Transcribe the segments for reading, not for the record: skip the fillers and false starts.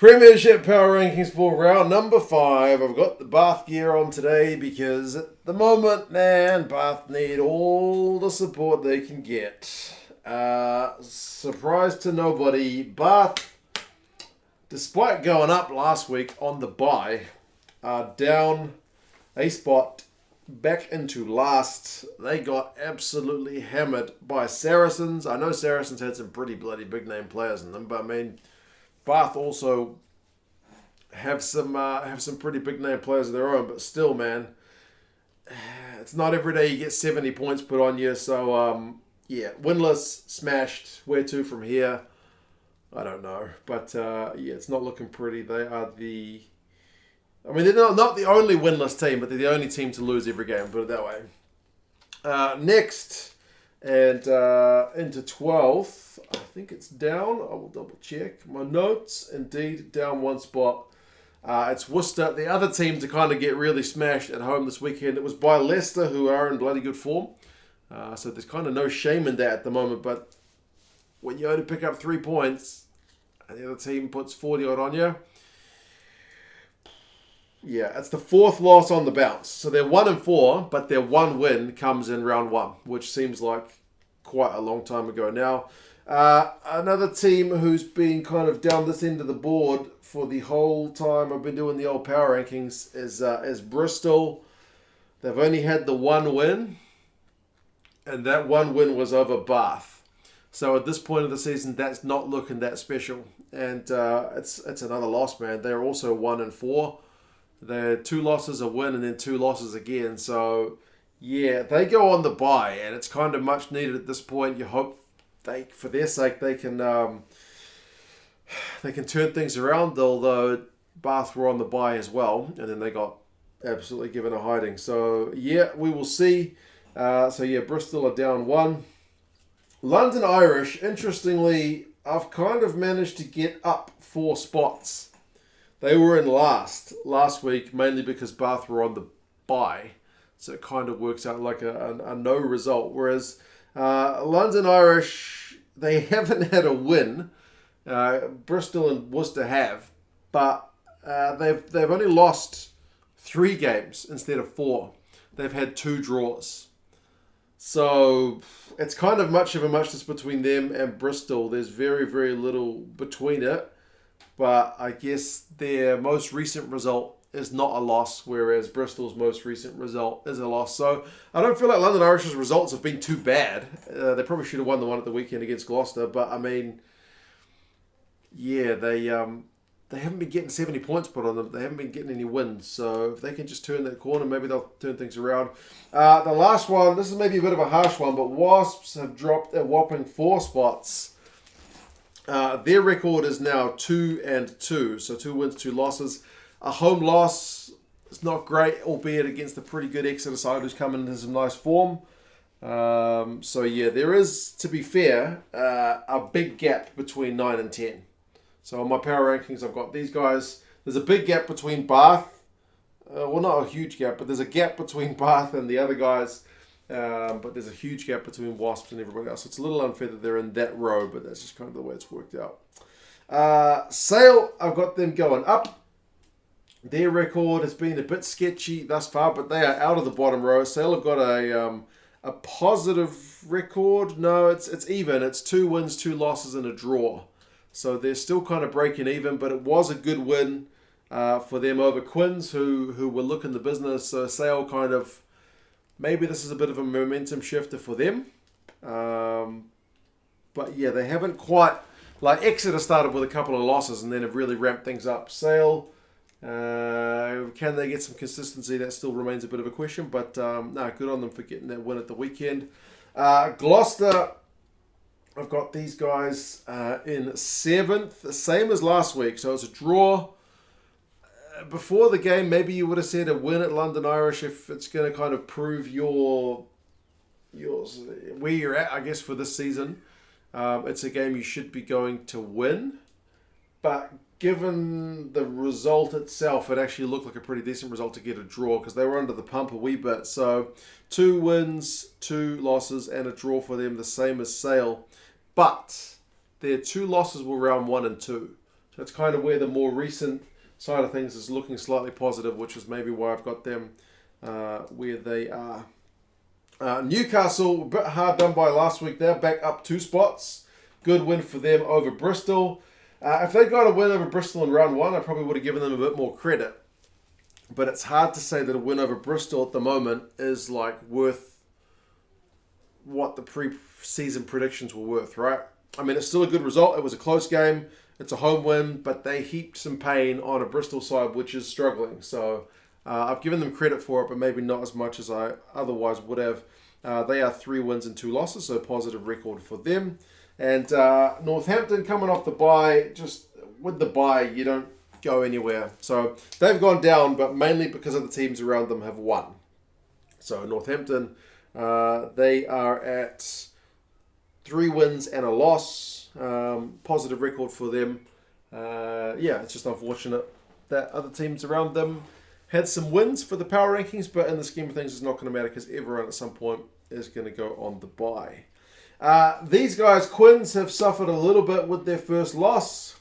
Premiership Power Rankings for round number 5. I've got the Bath gear on today because at the moment, man, Bath need all the support they can get. Surprise to nobody, Bath, despite going up last week on the bye, are down a spot back into last. They got absolutely hammered by Saracens. I know Saracens had some pretty bloody big name players in them, but I mean, Bath also have some pretty big name players of their own, but still, man, it's not every day you get 70 points put on you. So yeah, winless, smashed. Where to from here? I don't know, but yeah, it's not looking pretty. They are they're not the only winless team, but they're the only team to lose every game. Put it that way. Next, and into 12th. I think it's down. I will double check my notes. Indeed, down one spot. It's Worcester. The other team to kind of get really smashed at home this weekend. It was by Leicester, who are in bloody good form. So there's kind of no shame in that at the moment. But when you only pick up 3 points and the other team puts 40 odd on you, yeah, it's the 4th loss on the bounce. So they're 1-4, but their one win comes in round 1, which seems like quite a long time ago now. Another team who's been kind of down this end of the board for the whole time I've been doing the old power rankings is Bristol. They've only had the one win, and that one win was over Bath. So at this point of the season, that's not looking that special, and it's another loss, man. They're also 1-4. They're 2 losses, a win, and then 2 losses again. So yeah, they go on the bye, and it's kind of much needed at this point. You hope for their sake, they can turn things around. Although Bath were on the bye as well, and then they got absolutely given a hiding. So yeah, we will see. So yeah, Bristol are down 1. London Irish, interestingly, I've kind of managed to get up 4 spots. They were in last week, mainly because Bath were on the bye. So it kind of works out like a no result. Whereas London Irish, they haven't had a win. Bristol and Worcester have, but they've only lost 3 games instead of 4. They've had 2 draws. So it's kind of much of a muchness between them and Bristol. There's very, very little between it. But I guess their most recent result is not a loss, whereas Bristol's most recent result is a loss. So I don't feel like London Irish's results have been too bad. They probably should have won the one at the weekend against Gloucester. But I mean, yeah, they haven't been getting 70 points put on them. They haven't been getting any wins. So if they can just turn that corner, maybe they'll turn things around. The last one, this is maybe a bit of a harsh one, but Wasps have dropped a whopping 4 spots. Their record is now 2-2. So 2 wins, 2 losses. A home loss is not great, albeit against a pretty good Exeter side who's coming into some nice form. So yeah, there is, to be fair, a big gap between 9 and 10. So on my power rankings, I've got these guys. There's a big gap between Bath. Well, not a huge gap, but there's a gap between Bath and the other guys. But there's a huge gap between Wasps and everybody else. It's a little unfair that they're in that row, but that's just kind of the way it's worked out. Sale, I've got them going up. Their record has been a bit sketchy thus far, but they are out of the bottom row. Sale have got a positive record. No, it's even. It's 2 wins, 2 losses, and a draw. So they're still kind of breaking even, but it was a good win for them over Quins, who were looking the business. So Sale kind of, maybe this is a bit of a momentum shifter for them. But yeah, they haven't quite, like Exeter started with a couple of losses and then have really ramped things up. Sale, can they get some consistency? That still remains a bit of a question, but no, good on them for getting that win at the weekend. Gloucester, I've got these guys in 7th, the same as last week, so it's a draw. Before the game, maybe you would have said a win at London Irish if it's going to kind of prove your where you're at, I guess, for this season. It's a game you should be going to win, but given the result itself, it actually looked like a pretty decent result to get a draw because they were under the pump a wee bit. So 2 wins, 2 losses, and a draw for them, the same as Sale. But their 2 losses were round 1 and 2. That's kind of where the more recent side of things is looking slightly positive, which is maybe why I've got them where they are. Newcastle, a bit hard done by last week. They're back up 2 spots. Good win for them over Bristol. If they got a win over Bristol in round 1, I probably would have given them a bit more credit. But it's hard to say that a win over Bristol at the moment is like worth what the pre-season predictions were worth, right? I mean, it's still a good result. It was a close game. It's a home win, but they heaped some pain on a Bristol side which is struggling. So I've given them credit for it, but maybe not as much as I otherwise would have. They are 3 wins and 2 losses, so positive record for them. And Northampton coming off the bye, just with the bye, you don't go anywhere. So they've gone down, but mainly because of the teams around them have won. So Northampton, they are at 3 wins and a loss. Positive record for them. It's just unfortunate that other teams around them had some wins for the power rankings, but in the scheme of things, it's not going to matter because everyone at some point is going to go on the bye. These guys, Quins, have suffered a little bit with their first loss.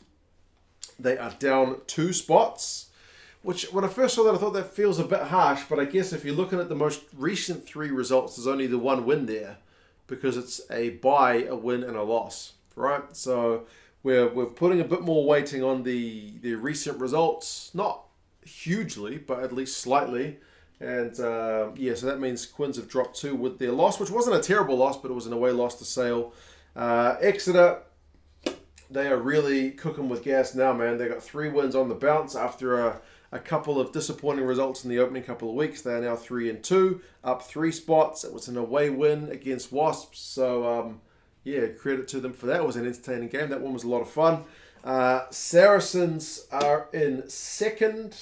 They are down 2 spots, which when I first saw that, I thought that feels a bit harsh, but I guess if you're looking at the most recent 3 results, there's only the 1 win there because it's a bye, a win, and a loss, right? So we're putting a bit more weighting on the recent results, not hugely, but at least slightly. And so that means Quins have dropped 2 with their loss, which wasn't a terrible loss, but it was an away loss to Sale. Exeter, they are really cooking with gas now, man. They got 3 wins on the bounce after a couple of disappointing results in the opening couple of weeks. They are now 3-2, up 3 spots. It was an away win against Wasps, so credit to them for that. It was an entertaining game. That one was a lot of fun. Saracens are in 2nd.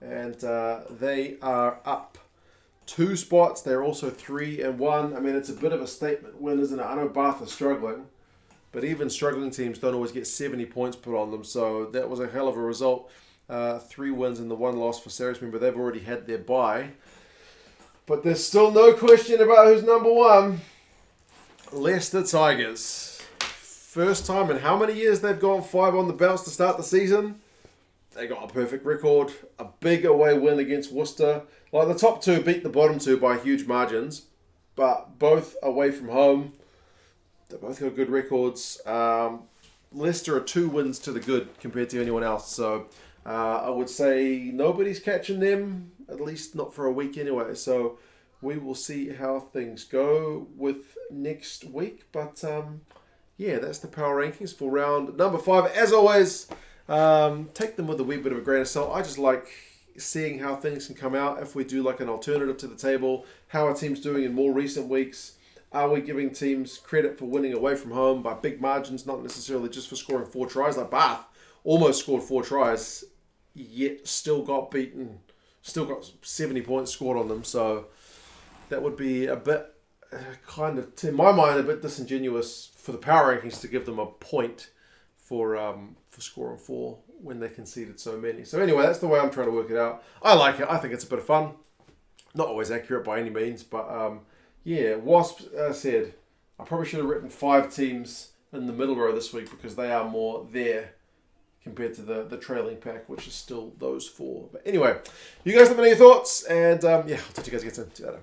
And they are up 2 spots. They're also 3-1. I mean, it's a bit of a statement win, isn't it? I know Bath are struggling, but even struggling teams don't always get 70 points put on them. So that was a hell of a result. 3 wins and the 1 loss for Saracens. Remember, they've already had their bye. But there's still no question about who's number 1. Leicester Tigers. First time in how many years they've gone 5 on the bounce to start the season? They got a perfect record, a big away win against Worcester. Like the top 2 beat the bottom 2 by huge margins, but both away from home. They both got good records. Leicester are 2 wins to the good compared to anyone else. So I would say nobody's catching them, at least not for a week anyway. So we will see how things go with next week. But that's the power rankings for round number 5. As always, take them with a wee bit of a grain of salt. I just like seeing how things can come out if we do like an alternative to the table. How are teams doing in more recent weeks? Are we giving teams credit for winning away from home by big margins, not necessarily just for scoring 4 tries? Like Bath almost scored 4 tries, yet still got beaten, still got 70 points scored on them. So that would be a bit, kind of, in my mind, a bit disingenuous for the power rankings to give them a point for scoring 4 when they conceded so many. So anyway, that's the way I'm trying to work it out. I like it. I think it's a bit of fun. Not always accurate by any means, but Wasps, as I said, I probably should have written 5 teams in the middle row this week because they are more there compared to the trailing pack, which is still those 4. But anyway, you guys let me know your thoughts, and I'll talk to you guys again soon. See you later.